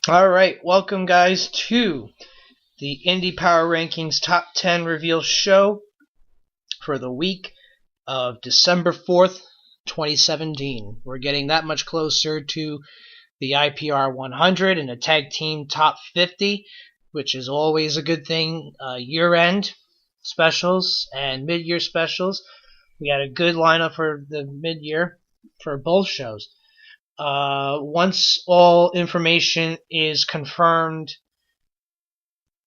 Alright, welcome guys to the Indie Power Rankings Top 10 Reveal Show for the week of December 4th, 2017. We're getting that much closer to the IPR 100 and the Tag Team Top 50, which is always a good thing. Year-end specials and mid-year specials. We had a good lineup for the mid-year for both shows. Once all information is confirmed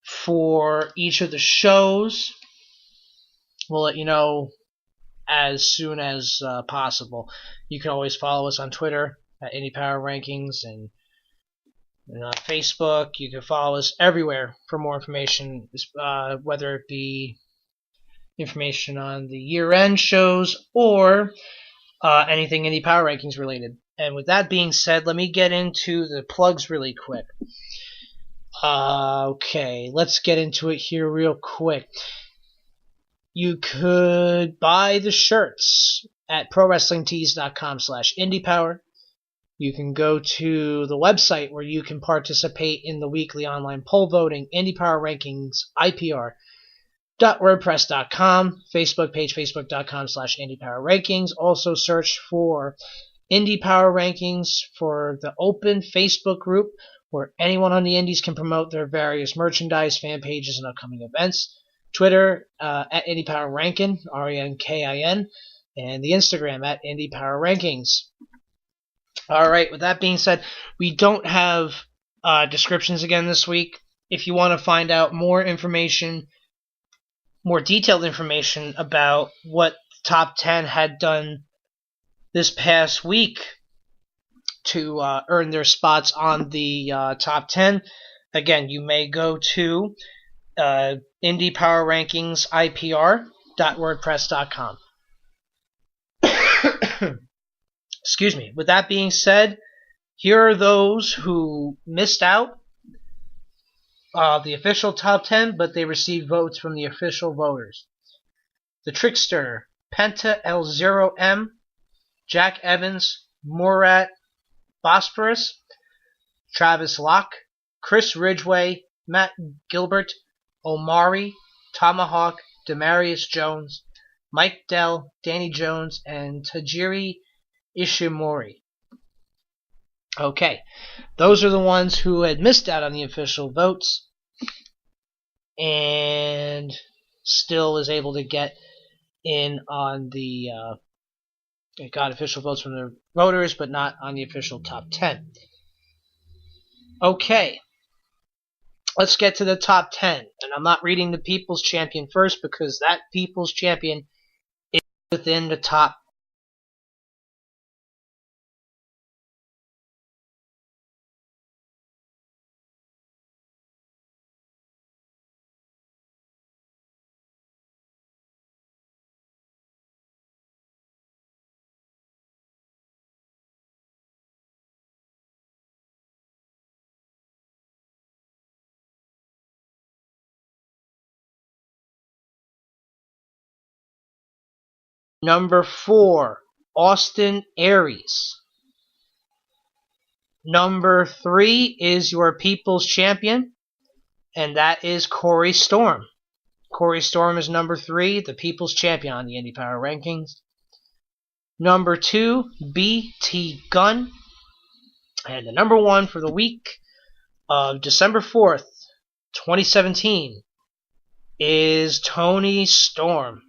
for each of the shows, we'll let you know as soon as possible. You can always follow us on Twitter at Indie Power Rankings and on Facebook. You can follow us everywhere for more information, whether it be information on the year-end shows or anything Indie Power Rankings related. And with that being said, let me get into the plugs really quick. Okay, let's get into it here real quick. You could buy the shirts at prowrestlingtees.com/indiepower. You can go to the website where you can participate in the weekly online poll voting, Indie Power Rankings IPR.wordpress.com, Facebook page, facebook.com/IndiePowerRankings. Also search for Indie Power Rankings for the open Facebook group where anyone on the indies can promote their various merchandise, fan pages, and upcoming events. Twitter at Indie Power Rankin, RANKIN, and the Instagram at Indie Power Rankings. Alright, with that being said, we don't have descriptions again this week. If you want to find out more information, more detailed information about what Top 10 had done this past week to earn their spots on the Top 10, again, you may go to Indie Power Rankings IPR.wordpress.com. Excuse me. With that being said, here are those who missed out the official Top 10, but they received votes from the official voters. The Trickster, Penta L0M, Jack Evans, Murat Bosporus, Travis Locke, Chris Ridgway, Matt Gilbert, Omari, Tomahawk, Demarius Jones, Mike Dell, Danny Jones, and Tajiri Ishimori. Okay, those are the ones who had missed out on the official votes and still is able to get in on the it got official votes from the voters, but not on the official top 10. Okay, let's get to the top 10. And I'm not reading the People's Champion first because that People's Champion is within the top. Number 4, Austin Aries. Number 3 is your People's Champion, and that is Corey Storm. Corey Storm is number 3, the People's Champion on the Indie Power Rankings. Number 2, BT Gunn. And the number 1 for the week of December 4th, 2017 is Tony Storm.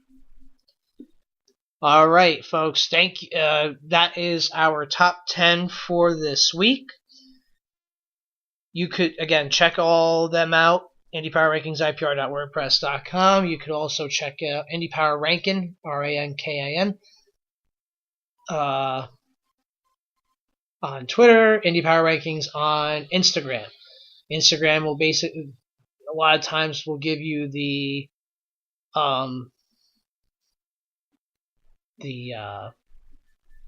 Alright, folks, thank you. That is our top 10 for this week. You could, again, check all them out. Indie Power Rankings, IPR.wordpress.com. You could also check out Indie Power Rankin, RANKIN, on Twitter, Indie Power Rankings on Instagram. Instagram will basically, a lot of times, will give you the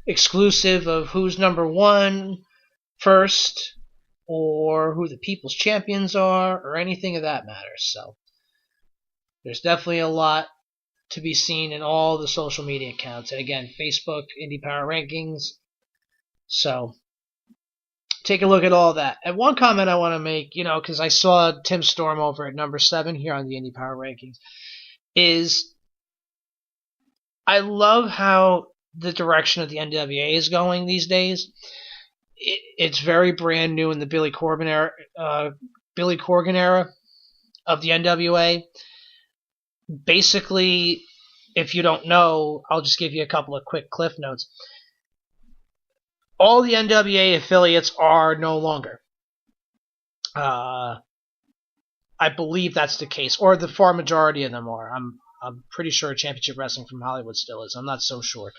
exclusive of who's number 1 first, or who the People's Champions are, or anything of that matter. So there's definitely a lot to be seen in all the social media accounts. And again, Facebook, Indie Power Rankings. So take a look at all that. And one comment I want to make, because I saw Tim Storm over at number 7 here on the Indie Power Rankings, is I love how the direction of the NWA is going these days. It's very brand new in the Billy Corgan era of the NWA. Basically, if you don't know, I'll just give you a couple of quick cliff notes. All the NWA affiliates are no longer. I believe that's the case, or the far majority of them are. I'm pretty sure Championship Wrestling from Hollywood still is. I'm not so sure.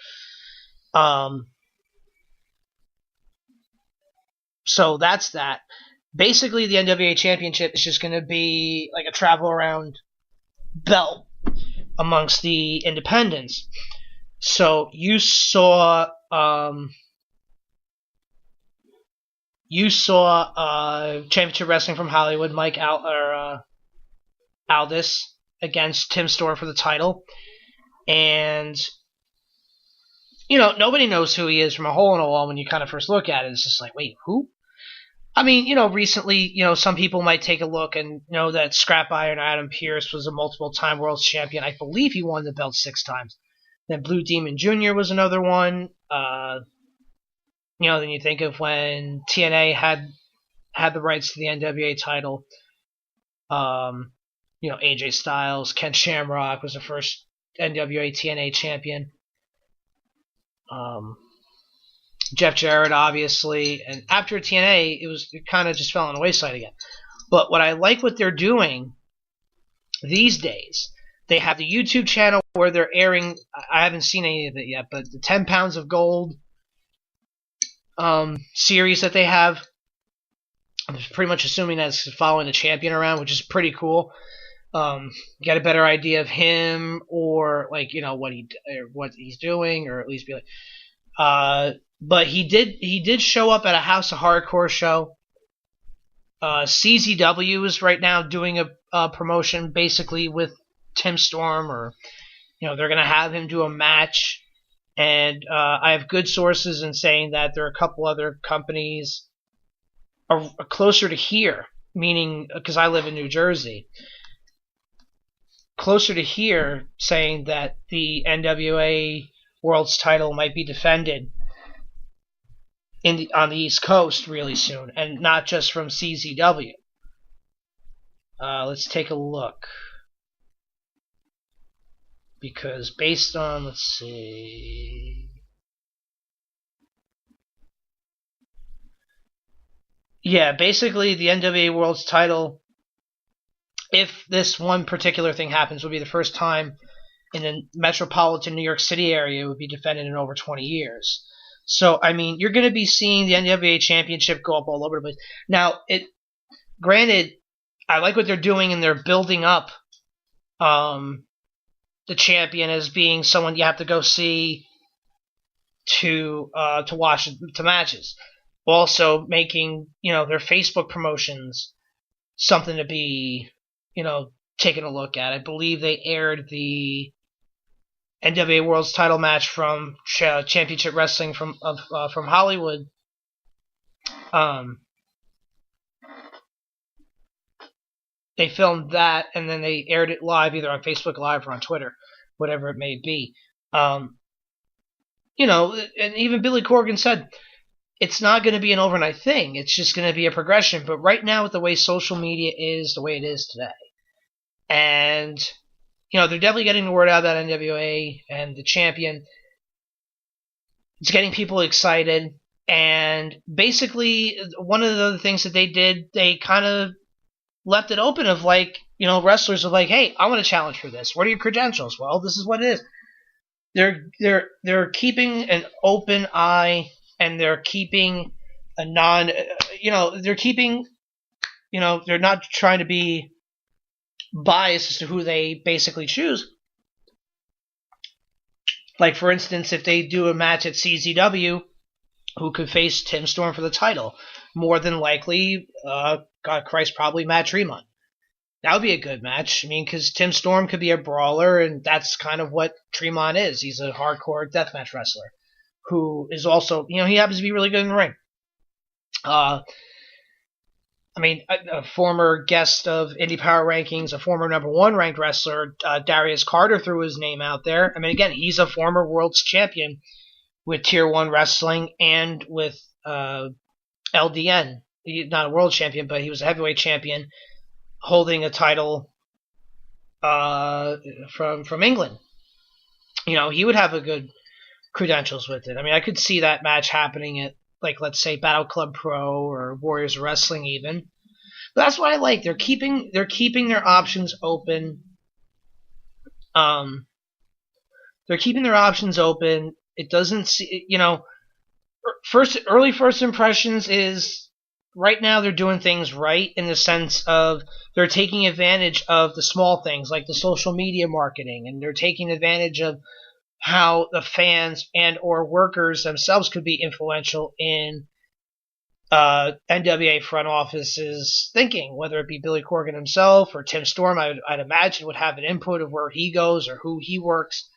So that's that. Basically, the NWA Championship is just going to be like a travel around belt amongst the independents. So you saw Championship Wrestling from Hollywood, Mike Aldis against Tim Storm for the title, and nobody knows who he is from a hole in a wall when you kind of first look at it. It's just like, wait, who? I mean, recently, some people might take a look and know that Scrap Iron Adam Pearce was a multiple-time world champion. I believe he won the belt 6 times. Then Blue Demon Jr. was another one. Then you think of when TNA had the rights to the NWA title. AJ Styles, Ken Shamrock was the first NWA TNA champion. Jeff Jarrett, obviously, and after TNA, it kind of just fell on the wayside again. But what I like what they're doing these days, they have the YouTube channel where they're airing. I haven't seen any of it yet, but the 10 Pounds of Gold series that they have, I'm pretty much assuming that's following the champion around, which is pretty cool. Get a better idea of him, or what he's doing, or at least be like. But he did show up at a House of Hardcore show. CZW is right now doing a promotion basically with Tim Storm, or they're gonna have him do a match. And I have good sources in saying that there are a couple other companies are closer to here, meaning because I live in New Jersey, closer to here, saying that the NWA World's title might be defended on the East Coast really soon, and not just from CZW. Let's take a look. Because based on, let's see. Yeah, basically the NWA World's title, if this one particular thing happens, will be the first time in the metropolitan New York City area would be defended in over 20 years. So, I mean, you're going to be seeing the NWA Championship go up all over the place. Now, granted, I like what they're doing, and they're building up the champion as being someone you have to go see to watch the matches. Also making, their Facebook promotions something to be, taking a look at. I believe they aired the NWA World's title match from Championship Wrestling from Hollywood. They filmed that, and then they aired it live, either on Facebook Live or on Twitter, whatever it may be. And even Billy Corgan said it's not going to be an overnight thing. It's just going to be a progression. But right now, with the way social media is, the way it is today, and they're definitely getting the word out about NWA and the champion. It's getting people excited. And basically, one of the other things that they did, they kind of left it open of wrestlers are like, hey, I want to challenge for this. What are your credentials? Well, this is what it is. They're keeping an open eye, and they're keeping a they're not trying to be biased as to who they basically choose. Like, for instance, if they do a match at CZW, who could face Tim Storm for the title? More than likely, probably Matt Tremont. That would be a good match. I mean, because Tim Storm could be a brawler, and that's kind of what Tremont is. He's a hardcore deathmatch wrestler who is also, he happens to be really good in the ring. Uh, I mean, a former guest of Indie Power Rankings, a former #1 ranked wrestler, Darius Carter, threw his name out there. I mean, again, he's a former world's champion with Tier 1 Wrestling and with LDN. Not a world champion, but he was a heavyweight champion holding a title from England. You know, he would have a good credentials with it. I mean, I could see that match happening at, like, let's say Battle Club Pro or Warriors of Wrestling even. But that's what I like. They're keeping their options open. They're keeping their options open. It doesn't see, early first impressions is right now they're doing things right in the sense of they're taking advantage of the small things like the social media marketing, and they're taking advantage of how the fans and or workers themselves could be influential in NWA front office's thinking, whether it be Billy Corgan himself or Tim Storm. I'd imagine would have an input of where he goes or who he works.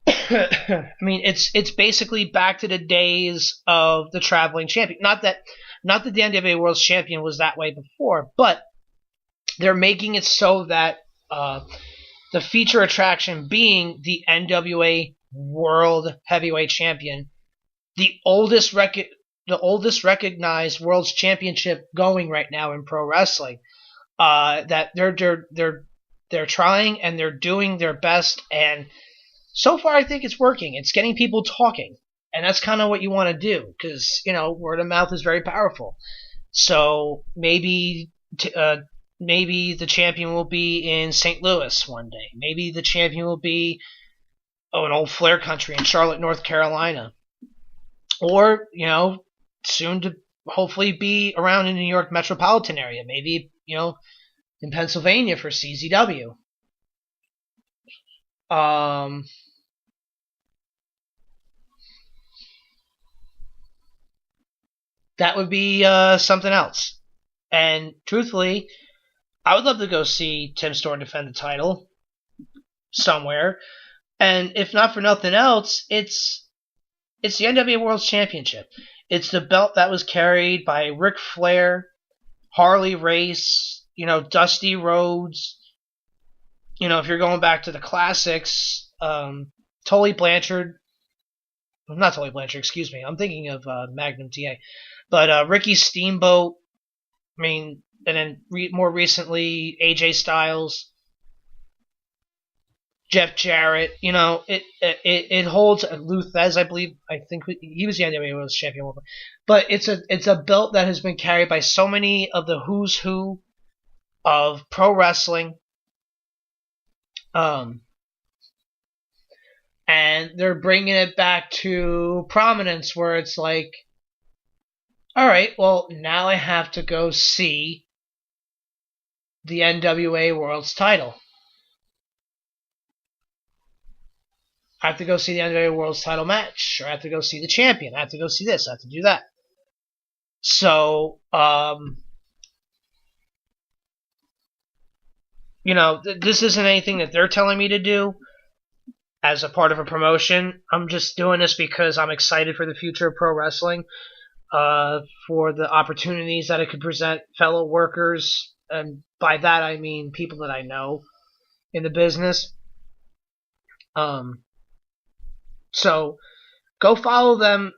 I mean, it's basically back to the days of the traveling champion. Not that the NWA World Champion was that way before, but they're making it so that the feature attraction being the NWA World Heavyweight Champion, the oldest recognized World Championship going right now in pro wrestling. That they're trying and they're doing their best, and so far I think it's working. It's getting people talking, and that's kind of what you want to do because word of mouth is very powerful. So maybe the champion will be in St. Louis one day. Maybe the champion will be an old Flair country in Charlotte, North Carolina, or soon to hopefully be around in the New York metropolitan area. Maybe in Pennsylvania for CZW. That would be something else. And truthfully, I would love to go see Tim Storm defend the title somewhere. And if not for nothing else, it's the NWA World Championship. It's the belt that was carried by Ric Flair, Harley Race, Dusty Rhodes. If you're going back to the classics, Tully Blanchard. Not Tully Blanchard, excuse me. I'm thinking of Magnum TA. But Ricky Steamboat. I mean, and then more recently, AJ Styles, Jeff Jarrett. It holds Lou Thez, I believe. I think he was the NWA World Champion. But it's a belt that has been carried by so many of the who's who of pro wrestling. And they're bringing it back to prominence where it's like, all right, well, now I have to go see the NWA World's title. I have to go see the NWA World's title match, or I have to go see the champion. I have to go see this. I have to do that. So, this isn't anything that they're telling me to do as a part of a promotion. I'm just doing this because I'm excited for the future of pro wrestling, for the opportunities that it could present fellow workers, and by that I mean people that I know in the business. So go follow them.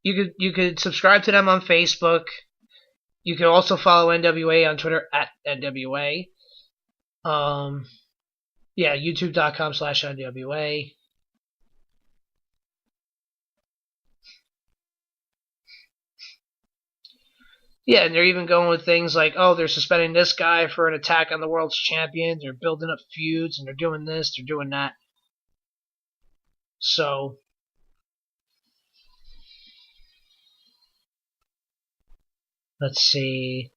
You could subscribe to them on Facebook. You can also follow NWA on Twitter at NWA. YouTube.com/NWA. Yeah, and they're even going with things like, they're suspending this guy for an attack on the world's champion. They're building up feuds, and they're doing this, they're doing that. So, let's see.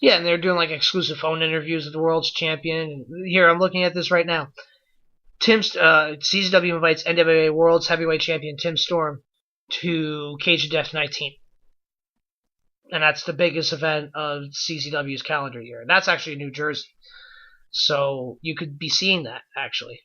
Yeah, and they're doing like exclusive phone interviews with the world's champion. Here, I'm looking at this right now. CZW invites NWA World's Heavyweight Champion Tim Storm to Cage of Death 19. And that's the biggest event of CZW's calendar year. And that's actually in New Jersey. So you could be seeing that, actually.